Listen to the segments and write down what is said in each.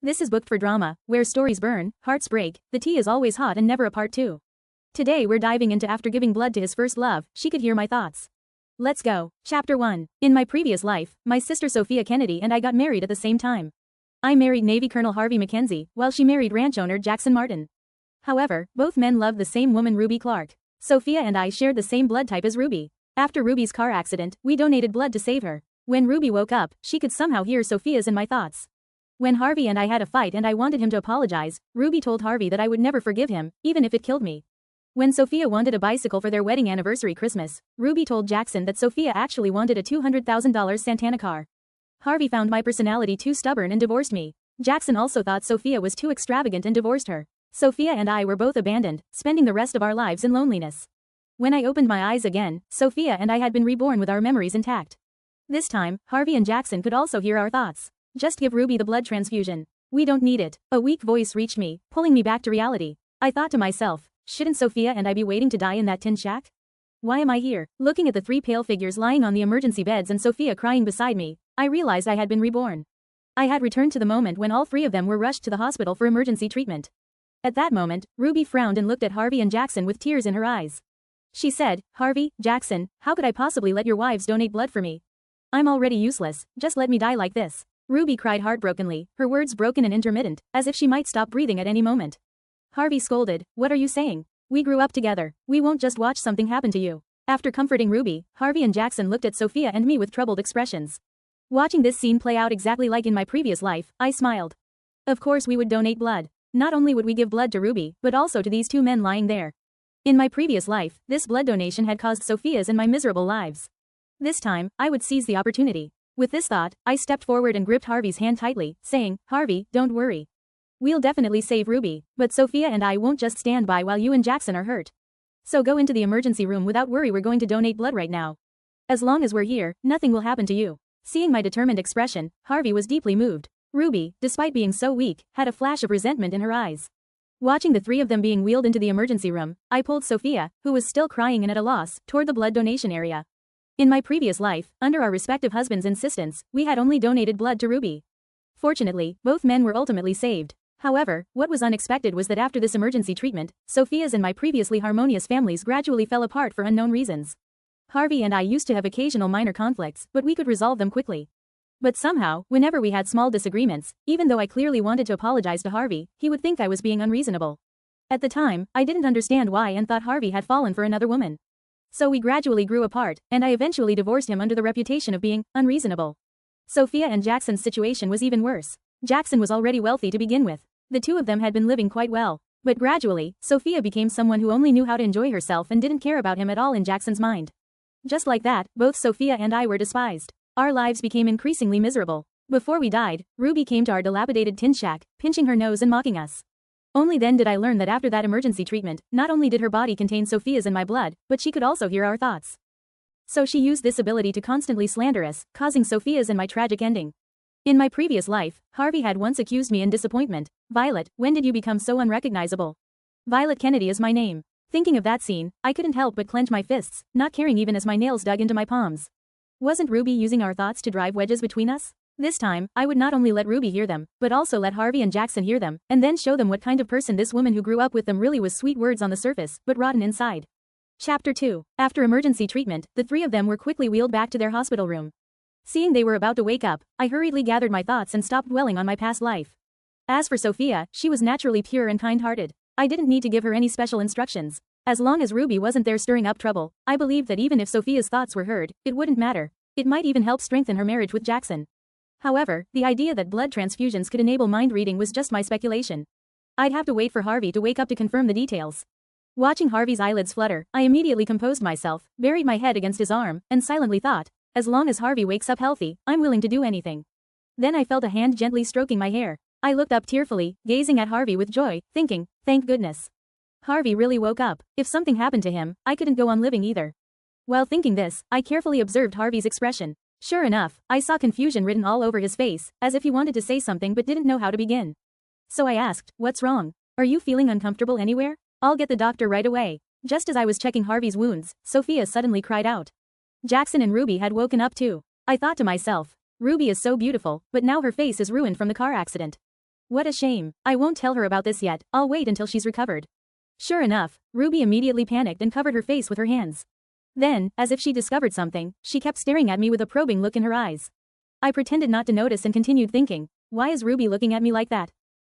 This is Booked for Drama, where stories burn, hearts break, the tea is always hot and never a part two. Today we're diving into after giving blood to his first love, she could hear my thoughts. Let's go. Chapter 1. In my previous life, my sister Sofia Kennedy and I got married at the same time. I married Navy Colonel Harvey Mackenzie, while she married ranch owner Jackson Martin. However, both men loved the same woman, Ruby Clark. Sofia and I shared the same blood type as Ruby. After Ruby's car accident, we donated blood to save her. When Ruby woke up, she could somehow hear Sofia's in my thoughts. When Harvey and I had a fight and I wanted him to apologize, Ruby told Harvey that I would never forgive him, even if it killed me. When Sofia wanted a bicycle for their wedding anniversary Christmas, Ruby told Jackson that Sofia actually wanted a $200,000 Santana car. Harvey found my personality too stubborn and divorced me. Jackson also thought Sofia was too extravagant and divorced her. Sofia and I were both abandoned, spending the rest of our lives in loneliness. When I opened my eyes again, Sofia and I had been reborn with our memories intact. This time, Harvey and Jackson could also hear our thoughts. Just give Ruby the blood transfusion. We don't need it. A weak voice reached me, pulling me back to reality. I thought to myself, shouldn't Sofia and I be waiting to die in that tin shack? Why am I here? Looking at the three pale figures lying on the emergency beds and Sofia crying beside me, I realized I had been reborn. I had returned to the moment when all three of them were rushed to the hospital for emergency treatment. At that moment, Ruby frowned and looked at Harvey and Jackson with tears in her eyes. She said, Harvey, Jackson, how could I possibly let your wives donate blood for me? I'm already useless, just let me die like this. Ruby cried heartbrokenly, her words broken and intermittent, as if she might stop breathing at any moment. Harvey scolded, what are you saying? We grew up together, we won't just watch something happen to you. After comforting Ruby, Harvey and Jackson looked at Sofia and me with troubled expressions. Watching this scene play out exactly like in my previous life, I smiled. Of course we would donate blood. Not only would we give blood to Ruby, but also to these two men lying there. In my previous life, this blood donation had caused Sofia's and my miserable lives. This time, I would seize the opportunity. With this thought, I stepped forward and gripped Harvey's hand tightly, saying, Harvey, don't worry. We'll definitely save Ruby, but Sofia and I won't just stand by while you and Jackson are hurt. So go into the emergency room without worry, we're going to donate blood right now. As long as we're here, nothing will happen to you. Seeing my determined expression, Harvey was deeply moved. Ruby, despite being so weak, had a flash of resentment in her eyes. Watching the three of them being wheeled into the emergency room, I pulled Sofia, who was still crying and at a loss, toward the blood donation area. In my previous life, under our respective husbands' insistence, we had only donated blood to Ruby. Fortunately, both men were ultimately saved. However, what was unexpected was that after this emergency treatment, Sofia's and my previously harmonious families gradually fell apart for unknown reasons. Harvey and I used to have occasional minor conflicts, but we could resolve them quickly. But somehow, whenever we had small disagreements, even though I clearly wanted to apologize to Harvey, he would think I was being unreasonable. At the time, I didn't understand why and thought Harvey had fallen for another woman. So we gradually grew apart, and I eventually divorced him under the reputation of being unreasonable. Sofia and Jackson's situation was even worse. Jackson was already wealthy to begin with. The two of them had been living quite well. But gradually, Sofia became someone who only knew how to enjoy herself and didn't care about him at all in Jackson's mind. Just like that, both Sofia and I were despised. Our lives became increasingly miserable. Before we died, Ruby came to our dilapidated tin shack, pinching her nose and mocking us. Only then did I learn that after that emergency treatment, not only did her body contain Sofia's and my blood, but she could also hear our thoughts. So she used this ability to constantly slander us, causing Sofia's and my tragic ending. In my previous life, Harvey had once accused me in disappointment. Violet, when did you become so unrecognizable? Violet Kennedy is my name. Thinking of that scene, I couldn't help but clench my fists, not caring even as my nails dug into my palms. Wasn't Ruby using our thoughts to drive wedges between us? This time, I would not only let Ruby hear them, but also let Harvey and Jackson hear them, and then show them what kind of person this woman who grew up with them really was. Sweet words on the surface, but rotten inside. Chapter 2. After emergency treatment, the three of them were quickly wheeled back to their hospital room. Seeing they were about to wake up, I hurriedly gathered my thoughts and stopped dwelling on my past life. As for Sofia, she was naturally pure and kind-hearted. I didn't need to give her any special instructions. As long as Ruby wasn't there stirring up trouble, I believed that even if Sofia's thoughts were heard, it wouldn't matter. It might even help strengthen her marriage with Jackson. However, the idea that blood transfusions could enable mind reading was just my speculation. I'd have to wait for Harvey to wake up to confirm the details. Watching Harvey's eyelids flutter, I immediately composed myself, buried my head against his arm, and silently thought, as long as Harvey wakes up healthy, I'm willing to do anything. Then I felt a hand gently stroking my hair. I looked up tearfully, gazing at Harvey with joy, thinking, thank goodness. Harvey really woke up. If something happened to him, I couldn't go on living either. While thinking this, I carefully observed Harvey's expression. Sure enough, I saw confusion written all over his face, as if he wanted to say something but didn't know how to begin. So I asked, what's wrong? Are you feeling uncomfortable anywhere? I'll get the doctor right away. Just as I was checking Harvey's wounds, Sofia suddenly cried out. Jackson and Ruby had woken up too. I thought to myself, Ruby is so beautiful, but now her face is ruined from the car accident. What a shame. I won't tell her about this yet, I'll wait until she's recovered. Sure enough, Ruby immediately panicked and covered her face with her hands. Then, as if she discovered something, she kept staring at me with a probing look in her eyes. I pretended not to notice and continued thinking, why is Ruby looking at me like that?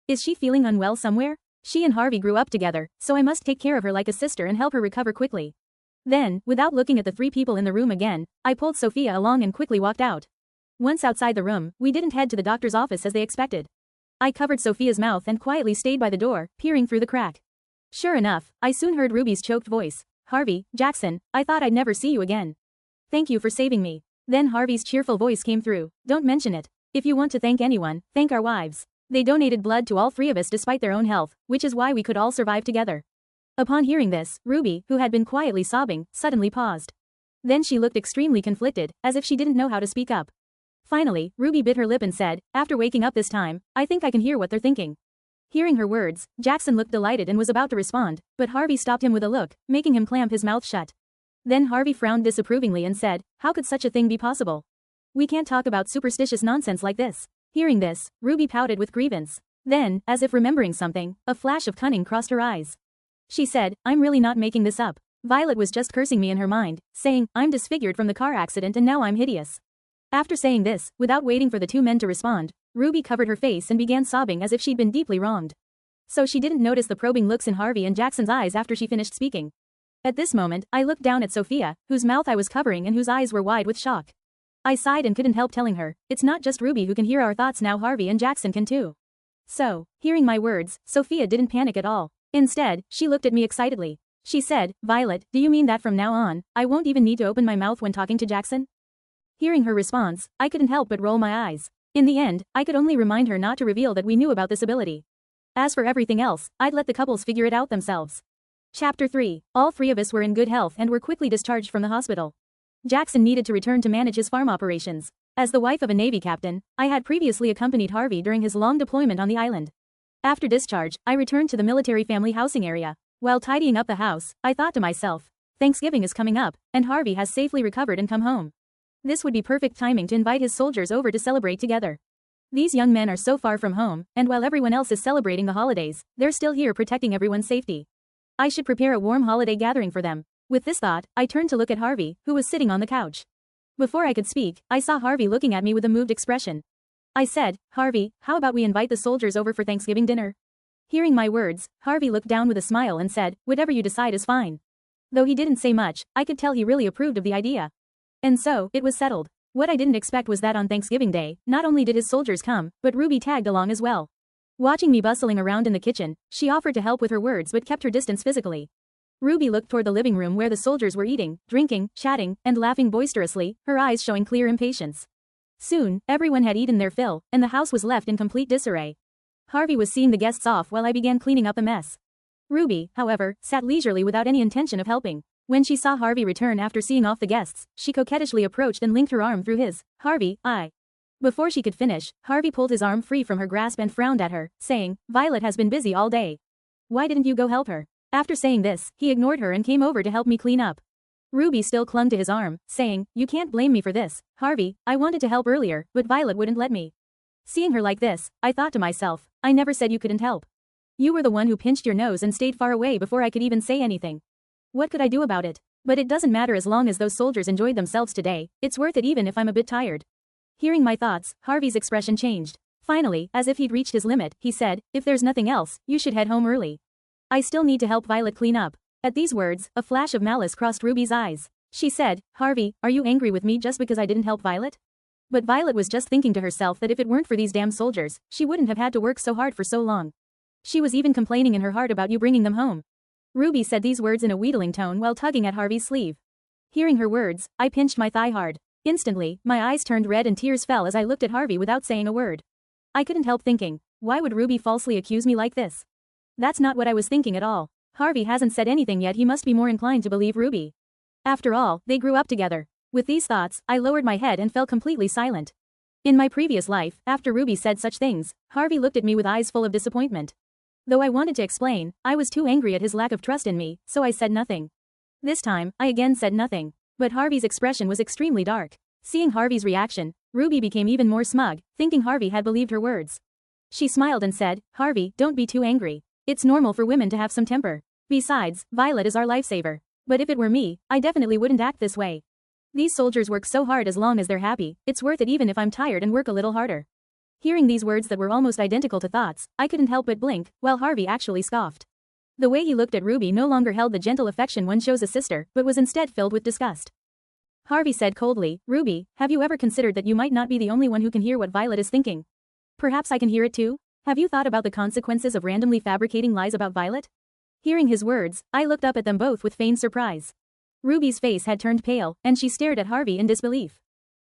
Is she feeling unwell somewhere? She and Harvey grew up together, so I must take care of her like a sister and help her recover quickly. Then, without looking at the three people in the room again, I pulled Sofia along and quickly walked out. Once outside the room, we didn't head to the doctor's office as they expected. I covered Sofia's mouth and quietly stayed by the door, peering through the crack. Sure enough, I soon heard Ruby's choked voice. Harvey, Jackson, I thought I'd never see you again. Thank you for saving me. Then Harvey's cheerful voice came through. Don't mention it. If you want to thank anyone, thank our wives. They donated blood to all three of us despite their own health, which is why we could all survive together. Upon hearing this, Ruby, who had been quietly sobbing, suddenly paused. Then she looked extremely conflicted, as if she didn't know how to speak up. Finally, Ruby bit her lip and said, after waking up this time, I think I can hear what they're thinking. Hearing her words, Jackson looked delighted and was about to respond, but Harvey stopped him with a look, making him clamp his mouth shut. Then Harvey frowned disapprovingly and said, how could such a thing be possible? We can't talk about superstitious nonsense like this. Hearing this, Ruby pouted with grievance. Then, as if remembering something, a flash of cunning crossed her eyes. She said, I'm really not making this up. Violet was just cursing me in her mind, saying, I'm disfigured from the car accident and now I'm hideous. After saying this, without waiting for the two men to respond, Ruby covered her face and began sobbing as if she'd been deeply wronged. So she didn't notice the probing looks in Harvey and Jackson's eyes after she finished speaking. At this moment, I looked down at Sofia, whose mouth I was covering and whose eyes were wide with shock. I sighed and couldn't help telling her, it's not just Ruby who can hear our thoughts now, Harvey and Jackson can too. So, hearing my words, Sofia didn't panic at all. Instead, she looked at me excitedly. She said, Violet, do you mean that from now on, I won't even need to open my mouth when talking to Jackson? Hearing her response, I couldn't help but roll my eyes. In the end, I could only remind her not to reveal that we knew about this ability. As for everything else, I'd let the couples figure it out themselves. Chapter 3. All three of us were in good health and were quickly discharged from the hospital. Jackson needed to return to manage his farm operations. As the wife of a Navy captain, I had previously accompanied Harvey during his long deployment on the island. After discharge, I returned to the military family housing area. While tidying up the house, I thought to myself, Thanksgiving is coming up, and Harvey has safely recovered and come home. This would be perfect timing to invite his soldiers over to celebrate together. These young men are so far from home, and while everyone else is celebrating the holidays, they're still here protecting everyone's safety. I should prepare a warm holiday gathering for them. With this thought, I turned to look at Harvey, who was sitting on the couch. Before I could speak, I saw Harvey looking at me with a moved expression. I said, Harvey, how about we invite the soldiers over for Thanksgiving dinner? Hearing my words, Harvey looked down with a smile and said, whatever you decide is fine. Though he didn't say much, I could tell he really approved of the idea. And so, it was settled. What I didn't expect was that on Thanksgiving Day, not only did his soldiers come, but Ruby tagged along as well. Watching me bustling around in the kitchen, she offered to help with her words but kept her distance physically. Ruby looked toward the living room where the soldiers were eating, drinking, chatting, and laughing boisterously, her eyes showing clear impatience. Soon, everyone had eaten their fill, and the house was left in complete disarray. Harvey was seeing the guests off while I began cleaning up the mess. Ruby, however, sat leisurely without any intention of helping. When she saw Harvey return after seeing off the guests, she coquettishly approached and linked her arm through his. Harvey, Before she could finish, Harvey pulled his arm free from her grasp and frowned at her, saying, Violet has been busy all day. Why didn't you go help her? After saying this, he ignored her and came over to help me clean up. Ruby still clung to his arm, saying, you can't blame me for this, Harvey, I wanted to help earlier, but Violet wouldn't let me. Seeing her like this, I thought to myself, I never said you couldn't help. You were the one who pinched your nose and stayed far away before I could even say anything. What could I do about it? But it doesn't matter as long as those soldiers enjoyed themselves today, it's worth it even if I'm a bit tired. Hearing my thoughts, Harvey's expression changed. Finally, as if he'd reached his limit, he said, if there's nothing else, you should head home early. I still need to help Violet clean up. At these words, a flash of malice crossed Ruby's eyes. She said, Harvey, are you angry with me just because I didn't help Violet? But Violet was just thinking to herself that if it weren't for these damn soldiers, she wouldn't have had to work so hard for so long. She was even complaining in her heart about you bringing them home. Ruby said these words in a wheedling tone while tugging at Harvey's sleeve. Hearing her words, I pinched my thigh hard. Instantly, my eyes turned red and tears fell as I looked at Harvey without saying a word. I couldn't help thinking, why would Ruby falsely accuse me like this? That's not what I was thinking at all. Harvey hasn't said anything yet, he must be more inclined to believe Ruby. After all, they grew up together. With these thoughts, I lowered my head and fell completely silent. In my previous life, after Ruby said such things, Harvey looked at me with eyes full of disappointment. Though I wanted to explain, I was too angry at his lack of trust in me, so I said nothing. This time, I again said nothing. But Harvey's expression was extremely dark. Seeing Harvey's reaction, Ruby became even more smug, thinking Harvey had believed her words. She smiled and said, Harvey, don't be too angry. It's normal for women to have some temper. Besides, Violet is our lifesaver. But if it were me, I definitely wouldn't act this way. These soldiers work so hard as long as they're happy, it's worth it even if I'm tired and work a little harder. Hearing these words that were almost identical to thoughts, I couldn't help but blink, while Harvey actually scoffed. The way he looked at Ruby no longer held the gentle affection one shows a sister, but was instead filled with disgust. Harvey said coldly, Ruby, have you ever considered that you might not be the only one who can hear what Violet is thinking? Perhaps I can hear it too? Have you thought about the consequences of randomly fabricating lies about Violet? Hearing his words, I looked up at them both with feigned surprise. Ruby's face had turned pale, and she stared at Harvey in disbelief.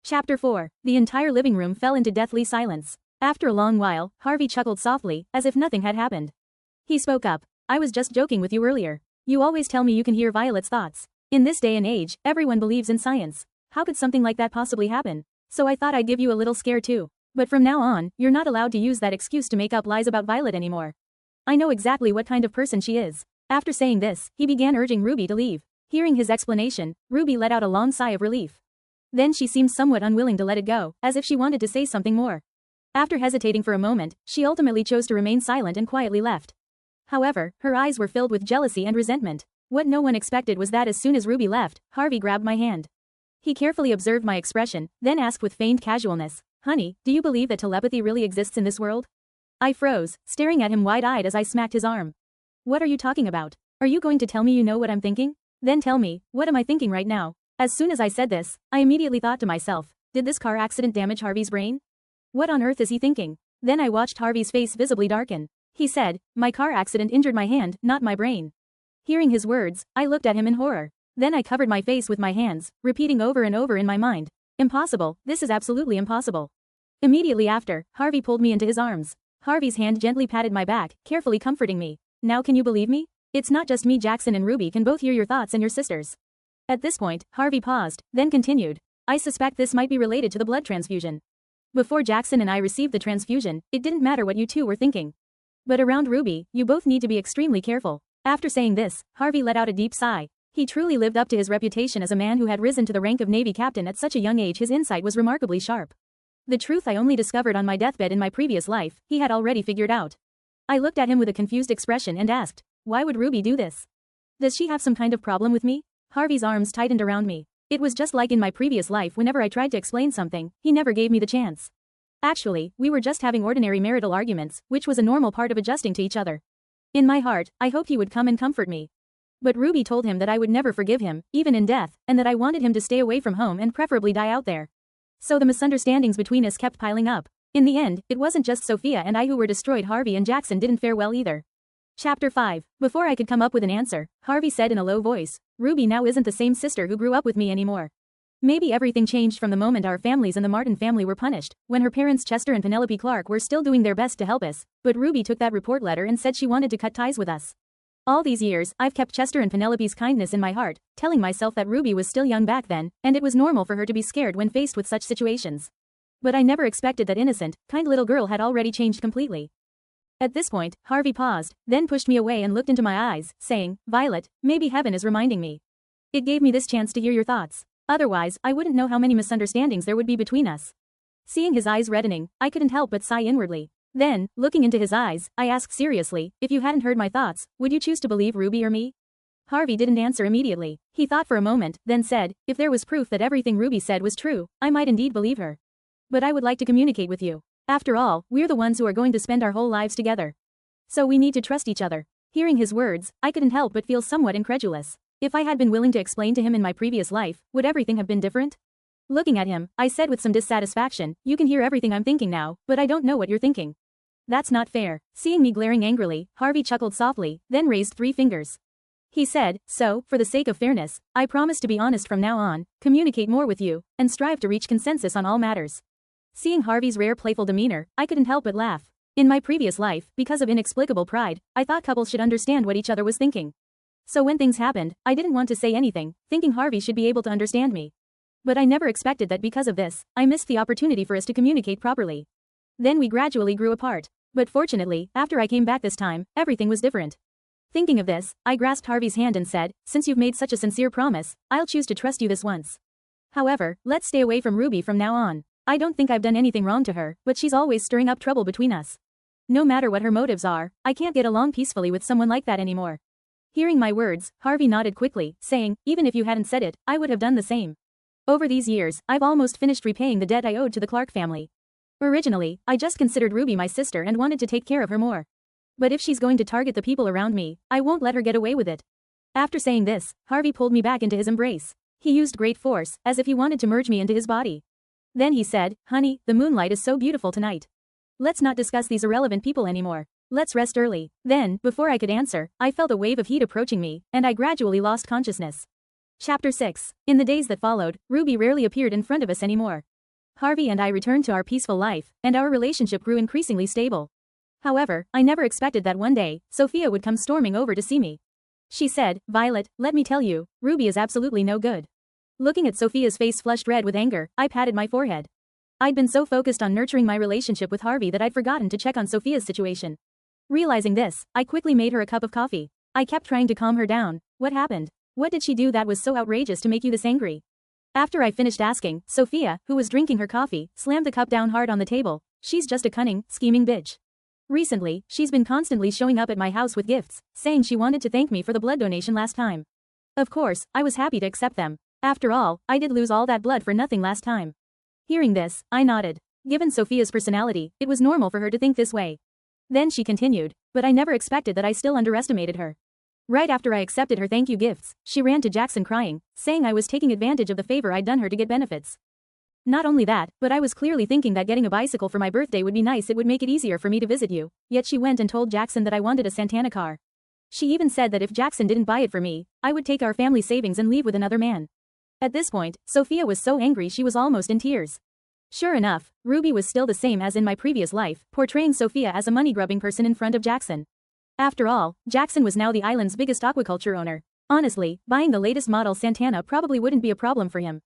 Chapter 4. The entire living room fell into deathly silence. After a long while, Harvey chuckled softly, as if nothing had happened. He spoke up. I was just joking with you earlier. You always tell me you can hear Violet's thoughts. In this day and age, everyone believes in science. How could something like that possibly happen? So I thought I'd give you a little scare too. But from now on, you're not allowed to use that excuse to make up lies about Violet anymore. I know exactly what kind of person she is. After saying this, he began urging Ruby to leave. Hearing his explanation, Ruby let out a long sigh of relief. Then she seemed somewhat unwilling to let it go, as if she wanted to say something more. After hesitating for a moment, she ultimately chose to remain silent and quietly left. However, her eyes were filled with jealousy and resentment. What no one expected was that as soon as Ruby left, Harvey grabbed my hand. He carefully observed my expression, then asked with feigned casualness, Honey, do you believe that telepathy really exists in this world? I froze, staring at him wide-eyed as I smacked his arm. What are you talking about? Are you going to tell me you know what I'm thinking? Then tell me, what am I thinking right now? As soon as I said this, I immediately thought to myself, did this car accident damage Harvey's brain? What on earth is he thinking? Then I watched Harvey's face visibly darken. He said, my car accident injured my hand, not my brain. Hearing his words, I looked at him in horror. Then I covered my face with my hands, repeating over and over in my mind, impossible, this is absolutely impossible. Immediately after, Harvey pulled me into his arms. Harvey's hand gently patted my back, carefully comforting me. Now can you believe me? It's not just me, Jackson and Ruby can both hear your thoughts and your sister's. At this point, Harvey paused, then continued. I suspect this might be related to the blood transfusion. Before Jackson and I received the transfusion, it didn't matter what you two were thinking. But around Ruby, you both need to be extremely careful. After saying this, Harvey let out a deep sigh. He truly lived up to his reputation as a man who had risen to the rank of Navy captain at such a young age. His insight was remarkably sharp. The truth I only discovered on my deathbed in my previous life, he had already figured out. I looked at him with a confused expression and asked, why would Ruby do this? Does she have some kind of problem with me? Harvey's arms tightened around me. It was just like in my previous life. Whenever I tried to explain something, he never gave me the chance. Actually, we were just having ordinary marital arguments, which was a normal part of adjusting to each other. In my heart, I hoped he would come and comfort me. But Ruby told him that I would never forgive him, even in death, and that I wanted him to stay away from home and preferably die out there. So the misunderstandings between us kept piling up. In the end, it wasn't just Sofia and I who were destroyed. Harvey and Jackson didn't fare well either. Chapter 5. Before I could come up with an answer, Harvey said in a low voice, Ruby now isn't the same sister who grew up with me anymore. Maybe everything changed from the moment our families and the Martin family were punished, when her parents Chester and Penelope Clark were still doing their best to help us, but Ruby took that report letter and said she wanted to cut ties with us. All these years, I've kept Chester and Penelope's kindness in my heart, telling myself that Ruby was still young back then, and it was normal for her to be scared when faced with such situations. But I never expected that innocent, kind little girl had already changed completely. At this point, Harvey paused, then pushed me away and looked into my eyes, saying, Violet, maybe heaven is reminding me. It gave me this chance to hear your thoughts. Otherwise, I wouldn't know how many misunderstandings there would be between us. Seeing his eyes reddening, I couldn't help but sigh inwardly. Then, looking into his eyes, I asked seriously, if you hadn't heard my thoughts, would you choose to believe Ruby or me? Harvey didn't answer immediately. He thought for a moment, then said, if there was proof that everything Ruby said was true, I might indeed believe her. But I would like to communicate with you. After all, we're the ones who are going to spend our whole lives together. So we need to trust each other. Hearing his words, I couldn't help but feel somewhat incredulous. If I had been willing to explain to him in my previous life, would everything have been different? Looking at him, I said with some dissatisfaction, you can hear everything I'm thinking now, but I don't know what you're thinking. That's not fair. Seeing me glaring angrily, Harvey chuckled softly, then raised 3 fingers. He said, so, for the sake of fairness, I promise to be honest from now on, communicate more with you, and strive to reach consensus on all matters. Seeing Harvey's rare playful demeanor, I couldn't help but laugh. In my previous life, because of inexplicable pride, I thought couples should understand what each other was thinking. So when things happened, I didn't want to say anything, thinking Harvey should be able to understand me. But I never expected that because of this, I missed the opportunity for us to communicate properly. Then we gradually grew apart. But fortunately, after I came back this time, everything was different. Thinking of this, I grasped Harvey's hand and said, since you've made such a sincere promise, I'll choose to trust you this once. However, let's stay away from Ruby from now on. I don't think I've done anything wrong to her, but she's always stirring up trouble between us. No matter what her motives are, I can't get along peacefully with someone like that anymore. Hearing my words, Harvey nodded quickly, saying, even if you hadn't said it, I would have done the same. Over these years, I've almost finished repaying the debt I owed to the Clark family. Originally, I just considered Ruby my sister and wanted to take care of her more. But if she's going to target the people around me, I won't let her get away with it. After saying this, Harvey pulled me back into his embrace. He used great force, as if he wanted to merge me into his body. Then he said, honey, the moonlight is so beautiful tonight. Let's not discuss these irrelevant people anymore. Let's rest early. Then, before I could answer, I felt a wave of heat approaching me, and I gradually lost consciousness. Chapter 6. In the days that followed, Ruby rarely appeared in front of us anymore. Harvey and I returned to our peaceful life, and our relationship grew increasingly stable. However, I never expected that one day, Sofia would come storming over to see me. She said, Violet, let me tell you, Ruby is absolutely no good. Looking at Sofia's face flushed red with anger, I patted my forehead. I'd been so focused on nurturing my relationship with Harvey that I'd forgotten to check on Sofia's situation. Realizing this, I quickly made her a cup of coffee. I kept trying to calm her down. What happened? What did she do that was so outrageous to make you this angry? After I finished asking, Sofia, who was drinking her coffee, slammed the cup down hard on the table. She's just a cunning, scheming bitch. Recently, she's been constantly showing up at my house with gifts, saying she wanted to thank me for the blood donation last time. Of course, I was happy to accept them. After all, I did lose all that blood for nothing last time. Hearing this, I nodded. Given Sofia's personality, it was normal for her to think this way. Then she continued, but I never expected that I still underestimated her. Right after I accepted her thank you gifts, she ran to Jackson crying, saying I was taking advantage of the favor I'd done her to get benefits. Not only that, but I was clearly thinking that getting a bicycle for my birthday would be nice, it would make it easier for me to visit you, yet she went and told Jackson that I wanted a Santana car. She even said that if Jackson didn't buy it for me, I would take our family savings and leave with another man. At this point, Sofia was so angry she was almost in tears. Sure enough, Ruby was still the same as in my previous life, portraying Sofia as a money-grubbing person in front of Jackson. After all, Jackson was now the island's biggest aquaculture owner. Honestly, buying the latest model Santana probably wouldn't be a problem for him.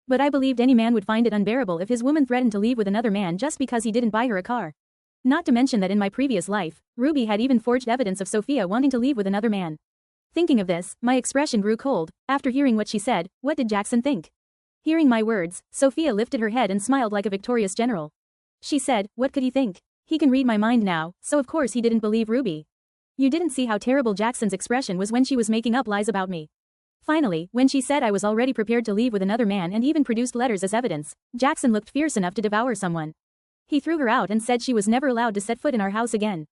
But I believed any man would find it unbearable if his woman threatened to leave with another man just because he didn't buy her a car. Not to mention that in my previous life, Ruby had even forged evidence of Sofia wanting to leave with another man. Thinking of this, my expression grew cold. After hearing what she said, what did Jackson think? Hearing my words, Sofia lifted her head and smiled like a victorious general. She said, what could he think? He can read my mind now, so of course he didn't believe Ruby. You didn't see how terrible Jackson's expression was when she was making up lies about me. Finally, when she said I was already prepared to leave with another man and even produced letters as evidence, Jackson looked fierce enough to devour someone. He threw her out and said she was never allowed to set foot in our house again.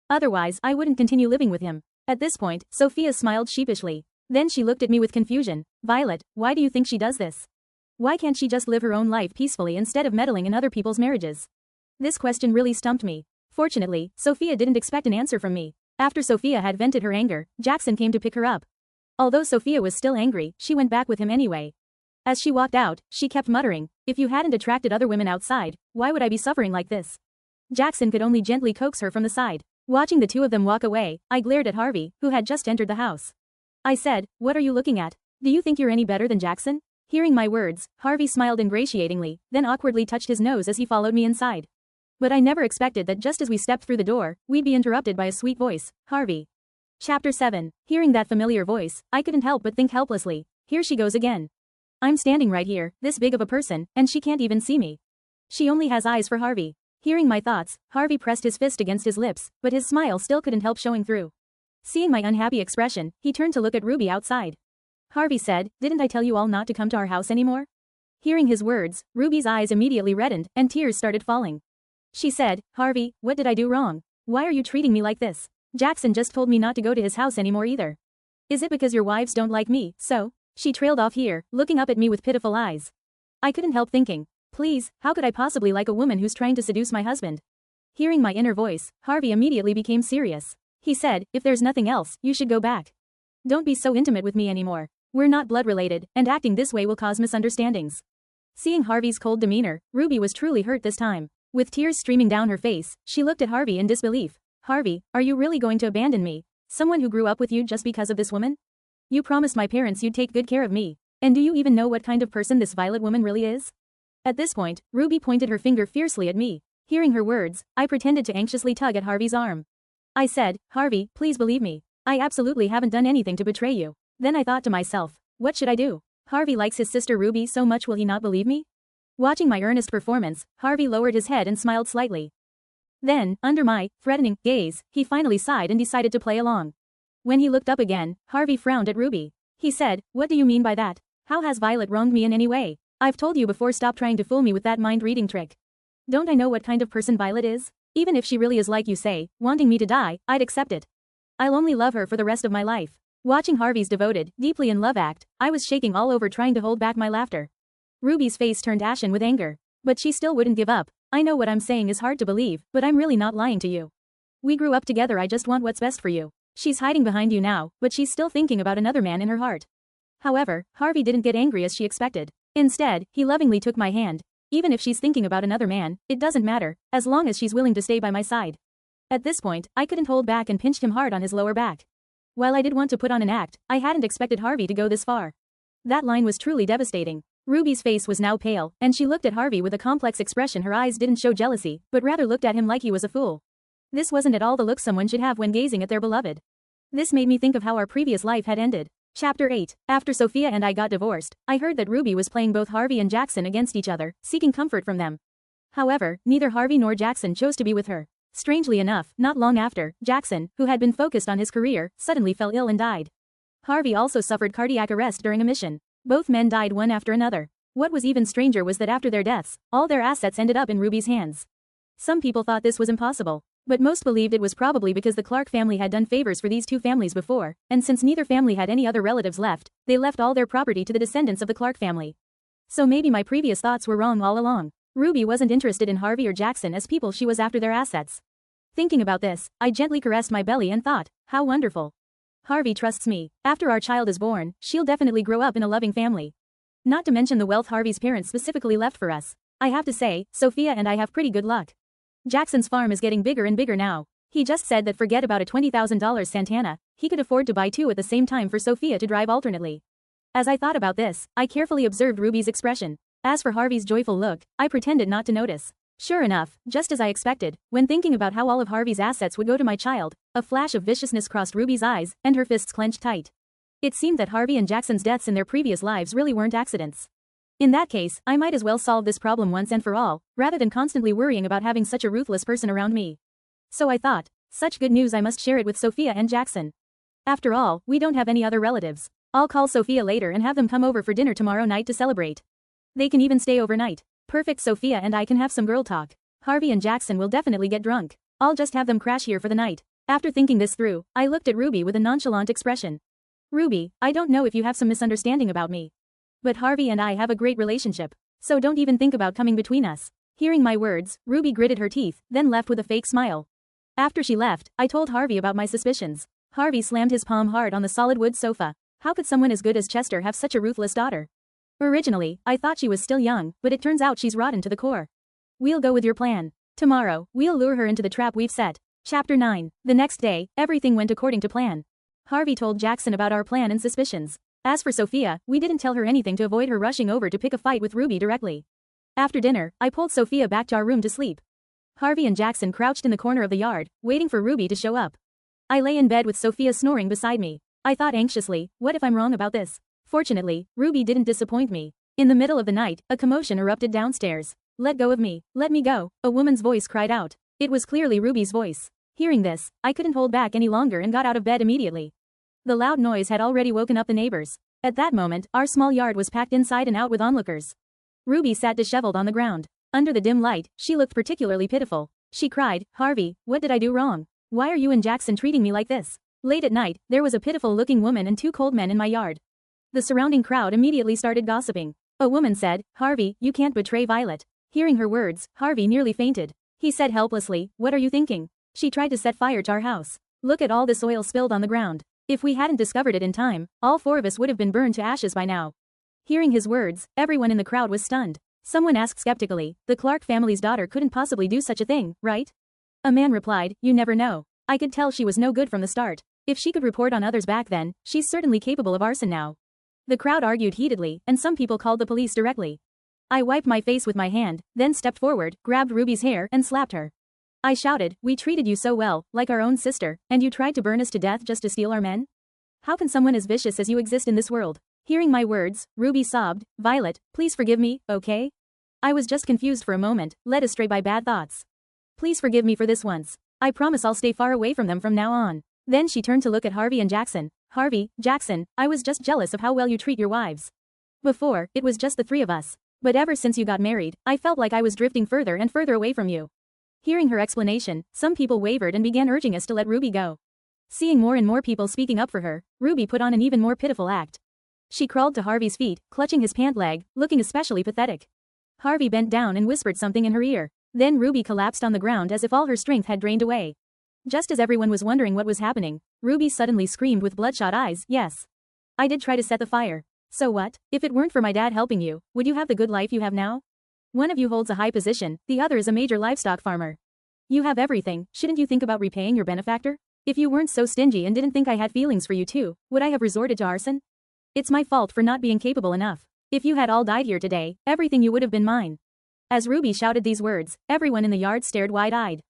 Otherwise, I wouldn't continue living with him. At this point, Sofia smiled sheepishly. Then she looked at me with confusion. Violet, why do you think she does this? Why can't she just live her own life peacefully instead of meddling in other people's marriages? This question really stumped me. Fortunately, Sofia didn't expect an answer from me. After Sofia had vented her anger, Jackson came to pick her up. Although Sofia was still angry, she went back with him anyway. As she walked out, she kept muttering, if you hadn't attracted other women outside, why would I be suffering like this? Jackson could only gently coax her from the side. Watching the two of them walk away, I glared at Harvey, who had just entered the house. I said, what are you looking at? Do you think you're any better than Jackson? Hearing my words, Harvey smiled ingratiatingly, then awkwardly touched his nose as he followed me inside. But I never expected that just as we stepped through the door, we'd be interrupted by a sweet voice, Harvey. Chapter 7. Hearing that familiar voice, I couldn't help but think helplessly, here she goes again. I'm standing right here, this big of a person, and she can't even see me. She only has eyes for Harvey. Hearing my thoughts, Harvey pressed his fist against his lips, but his smile still couldn't help showing through. Seeing my unhappy expression, he turned to look at Ruby outside. Harvey said, didn't I tell you all not to come to our house anymore? Hearing his words, Ruby's eyes immediately reddened, and tears started falling. She said, Harvey, what did I do wrong? Why are you treating me like this? Jackson just told me not to go to his house anymore either. Is it because your wives don't like me, so? She trailed off here, looking up at me with pitiful eyes. I couldn't help thinking, please, how could I possibly like a woman who's trying to seduce my husband? Hearing my inner voice, Harvey immediately became serious. He said, if there's nothing else, you should go back. Don't be so intimate with me anymore. We're not blood related, and acting this way will cause misunderstandings. Seeing Harvey's cold demeanor, Ruby was truly hurt this time. With tears streaming down her face, she looked at Harvey in disbelief. Harvey, are you really going to abandon me? Someone who grew up with you just because of this woman? You promised my parents you'd take good care of me. And do you even know what kind of person this Violet woman really is? At this point, Ruby pointed her finger fiercely at me. Hearing her words, I pretended to anxiously tug at Harvey's arm. I said, Harvey, please believe me. I absolutely haven't done anything to betray you. Then I thought to myself, what should I do? Harvey likes his sister Ruby so much, will he not believe me? Watching my earnest performance, Harvey lowered his head and smiled slightly. Then, under my threatening gaze, he finally sighed and decided to play along. When he looked up again, Harvey frowned at Ruby. He said, "What do you mean by that? How has Violet wronged me in any way? I've told you before, stop trying to fool me with that mind-reading trick. Don't I know what kind of person Violet is? Even if she really is like you say, wanting me to die, I'd accept it. I'll only love her for the rest of my life." Watching Harvey's devoted, deeply in love act, I was shaking all over trying to hold back my laughter. Ruby's face turned ashen with anger. But she still wouldn't give up. "I know what I'm saying is hard to believe, but I'm really not lying to you. We grew up together, I just want what's best for you." She's hiding behind you now, but she's still thinking about another man in her heart. However, Harvey didn't get angry as she expected. Instead, he lovingly took my hand. "Even if she's thinking about another man, it doesn't matter, as long as she's willing to stay by my side." At this point, I couldn't hold back and pinched him hard on his lower back. While I did want to put on an act, I hadn't expected Harvey to go this far. That line was truly devastating. Ruby's face was now pale, and she looked at Harvey with a complex expression. Her eyes didn't show jealousy, but rather looked at him like he was a fool. This wasn't at all the look someone should have when gazing at their beloved. This made me think of how our previous life had ended. Chapter 8. After Sofia and I got divorced, I heard that Ruby was playing both Harvey and Jackson against each other, seeking comfort from them. However, neither Harvey nor Jackson chose to be with her. Strangely enough, not long after, Jackson, who had been focused on his career, suddenly fell ill and died. Harvey also suffered cardiac arrest during a mission. Both men died one after another. What was even stranger was that after their deaths, all their assets ended up in Ruby's hands. Some people thought this was impossible, but most believed it was probably because the Clark family had done favors for these two families before, and since neither family had any other relatives left, they left all their property to the descendants of the Clark family. So maybe my previous thoughts were wrong all along. Ruby wasn't interested in Harvey or Jackson as people, she was after their assets. Thinking about this, I gently caressed my belly and thought, how wonderful. Harvey trusts me. After our child is born, she'll definitely grow up in a loving family. Not to mention the wealth Harvey's parents specifically left for us. I have to say, Sofia and I have pretty good luck. Jackson's farm is getting bigger and bigger now. He just said that forget about a $20,000 Santana, he could afford to buy two at the same time for Sofia to drive alternately. As I thought about this, I carefully observed Ruby's expression. As for Harvey's joyful look, I pretended not to notice. Sure enough, just as I expected, when thinking about how all of Harvey's assets would go to my child, a flash of viciousness crossed Ruby's eyes, and her fists clenched tight. It seemed that Harvey and Jackson's deaths in their previous lives really weren't accidents. In that case, I might as well solve this problem once and for all, rather than constantly worrying about having such a ruthless person around me. So I thought, such good news, I must share it with Sofia and Jackson. After all, we don't have any other relatives. I'll call Sofia later and have them come over for dinner tomorrow night to celebrate. They can even stay overnight. Perfect, Sofia and I can have some girl talk. Harvey and Jackson will definitely get drunk. I'll just have them crash here for the night. After thinking this through, I looked at Ruby with a nonchalant expression. Ruby, I don't know if you have some misunderstanding about me. But Harvey and I have a great relationship. So don't even think about coming between us. Hearing my words, Ruby gritted her teeth, then left with a fake smile. After she left, I told Harvey about my suspicions. Harvey slammed his palm hard on the solid wood sofa. How could someone as good as Chester have such a ruthless daughter? Originally, I thought she was still young, but it turns out she's rotten to the core. We'll go with your plan. Tomorrow, we'll lure her into the trap we've set. Chapter 9. The next day, everything went according to plan. Harvey told Jackson about our plan and suspicions. As for Sofia, we didn't tell her anything to avoid her rushing over to pick a fight with Ruby directly. After dinner, I pulled Sofia back to our room to sleep. Harvey and Jackson crouched in the corner of the yard, waiting for Ruby to show up. I lay in bed with Sofia snoring beside me. I thought anxiously, what if I'm wrong about this? Fortunately, Ruby didn't disappoint me. In the middle of the night, a commotion erupted downstairs. "Let go of me, let me go," a woman's voice cried out. It was clearly Ruby's voice. Hearing this, I couldn't hold back any longer and got out of bed immediately. The loud noise had already woken up the neighbors. At that moment, our small yard was packed inside and out with onlookers. Ruby sat disheveled on the ground. Under the dim light, she looked particularly pitiful. She cried, "Harvey, what did I do wrong? Why are you and Jackson treating me like this?" Late at night, there was a pitiful-looking woman and two cold men in my yard. The surrounding crowd immediately started gossiping. A woman said, "Harvey, you can't betray Violet." Hearing her words, Harvey nearly fainted. He said helplessly, "What are you thinking? She tried to set fire to our house. Look at all this oil spilled on the ground. If we hadn't discovered it in time, all four of us would have been burned to ashes by now." Hearing his words, everyone in the crowd was stunned. Someone asked skeptically, "The Clark family's daughter couldn't possibly do such a thing, right?" A man replied, "You never know. I could tell she was no good from the start. If she could report on others back then, she's certainly capable of arson now." The crowd argued heatedly, and some people called the police directly. I wiped my face with my hand, then stepped forward, grabbed Ruby's hair, and slapped her. I shouted, "We treated you so well, like our own sister, and you tried to burn us to death just to steal our men? How can someone as vicious as you exist in this world?" Hearing my words, Ruby sobbed, "Violet, please forgive me, okay? I was just confused for a moment, led astray by bad thoughts." Please forgive me for this once. I promise I'll stay far away from them from now on. Then she turned to look at Harvey and Jackson. Harvey, Jackson, I was just jealous of how well you treat your wives. Before, it was just the three of us. But ever since you got married, I felt like I was drifting further and further away from you. Hearing her explanation, some people wavered and began urging us to let Ruby go. Seeing more and more people speaking up for her, Ruby put on an even more pitiful act. She crawled to Harvey's feet, clutching his pant leg, looking especially pathetic. Harvey bent down and whispered something in her ear. Then Ruby collapsed on the ground as if all her strength had drained away. Just as everyone was wondering what was happening, Ruby suddenly screamed with bloodshot eyes, "Yes. I did try to set the fire. So what? If it weren't for my dad helping you, would you have the good life you have now? One of you holds a high position, the other is a major livestock farmer. You have everything, shouldn't you think about repaying your benefactor? If you weren't so stingy and didn't think I had feelings for you too, would I have resorted to arson? It's my fault for not being capable enough. If you had all died here today, everything you would have been mine." As Ruby shouted these words, everyone in the yard stared wide-eyed.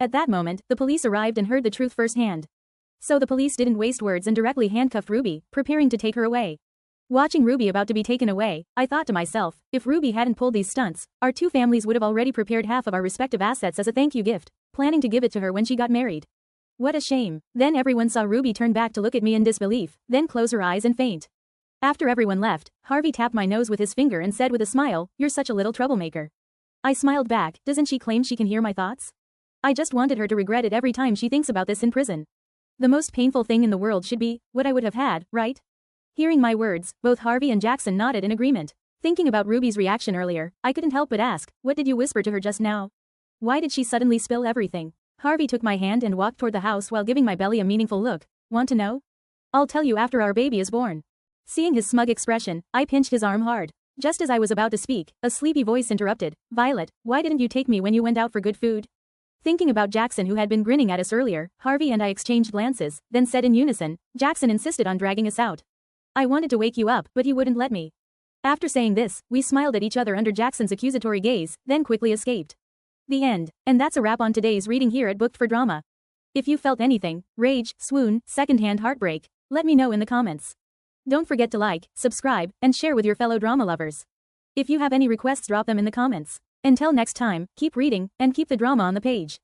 At that moment, the police arrived and heard the truth firsthand. So the police didn't waste words and directly handcuffed Ruby, preparing to take her away. Watching Ruby about to be taken away, I thought to myself, if Ruby hadn't pulled these stunts, our two families would have already prepared half of our respective assets as a thank you gift, planning to give it to her when she got married. What a shame. Then everyone saw Ruby turn back to look at me in disbelief, then close her eyes and faint. After everyone left, Harvey tapped my nose with his finger and said with a smile, "You're such a little troublemaker." I smiled back, doesn't she claim she can hear my thoughts? I just wanted her to regret it every time she thinks about this in prison. The most painful thing in the world should be what I would have had, right? Hearing my words, both Harvey and Jackson nodded in agreement. Thinking about Ruby's reaction earlier, I couldn't help but ask, what did you whisper to her just now? Why did she suddenly spill everything? Harvey took my hand and walked toward the house while giving my belly a meaningful look. Want to know? I'll tell you after our baby is born. Seeing his smug expression, I pinched his arm hard. Just as I was about to speak, a sleepy voice interrupted. "Violet, why didn't you take me when you went out for good food?" Thinking about Jackson who had been grinning at us earlier, Harvey and I exchanged glances, then said in unison, "Jackson insisted on dragging us out. I wanted to wake you up, but he wouldn't let me." After saying this, we smiled at each other under Jackson's accusatory gaze, then quickly escaped. The end. And that's a wrap on today's reading here at Booked for Drama. If you felt anything, rage, swoon, secondhand heartbreak, let me know in the comments. Don't forget to like, subscribe, and share with your fellow drama lovers. If you have any requests, drop them in the comments. Until next time, keep reading, and keep the drama on the page.